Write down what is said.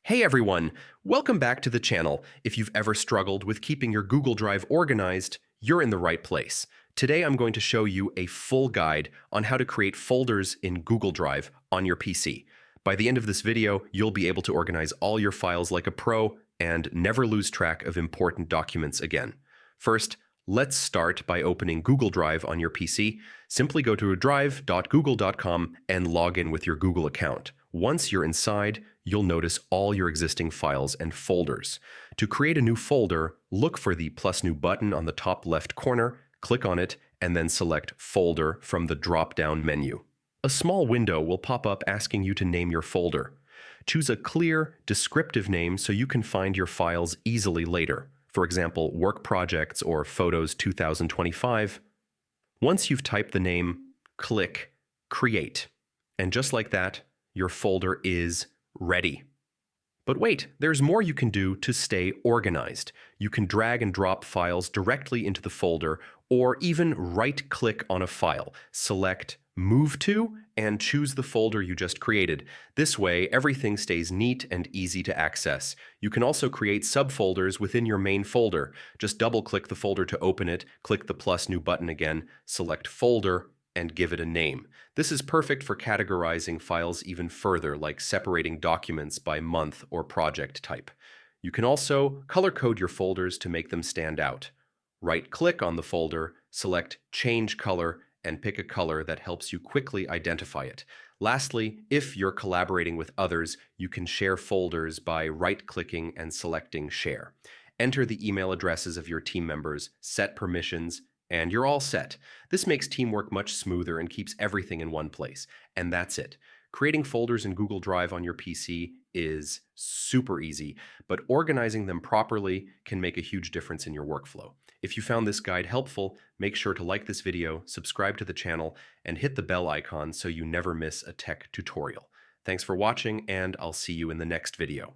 Hey everyone, welcome back to the channel. If you've ever struggled with keeping your Google Drive organized, you're in the right place. Today I'm going to show you a full guide on how to create folders in Google Drive on your PC. By the end of this video, you'll be able to organize all your files like a pro and never lose track of important documents again. First, let's start by opening Google Drive on your PC. Simply go to drive.google.com and log in with your Google account. Once you're inside, you'll notice all your existing files and folders. To create a new folder, look for the plus new button on the top left corner, click on it, and then select Folder from the drop-down menu. A small window will pop up asking you to name your folder. Choose a clear, descriptive name so you can find your files easily later. For example, Work Projects or Photos 2025. Once you've typed the name, click Create. And just like that, your folder is ready. But wait, there's more you can do to stay organized. You can drag and drop files directly into the folder or even right-click on a file, select Move To, and choose the folder you just created. This way, everything stays neat and easy to access. You can also create subfolders within your main folder. Just double-click the folder to open it, click the plus new button again, select Folder, and give it a name. This is perfect for categorizing files even further, like separating documents by month or project type. You can also color code your folders to make them stand out. Right-click on the folder, select Change Color, and pick a color that helps you quickly identify it. Lastly, if you're collaborating with others, you can share folders by right-clicking and selecting Share. Enter the email addresses of your team members, set permissions, and you're all set. This makes teamwork much smoother and keeps everything in one place. And that's it. Creating folders in Google Drive on your PC is super easy, but organizing them properly can make a huge difference in your workflow. If you found this guide helpful, make sure to like this video, subscribe to the channel, and hit the bell icon so you never miss a tech tutorial. Thanks for watching, and I'll see you in the next video.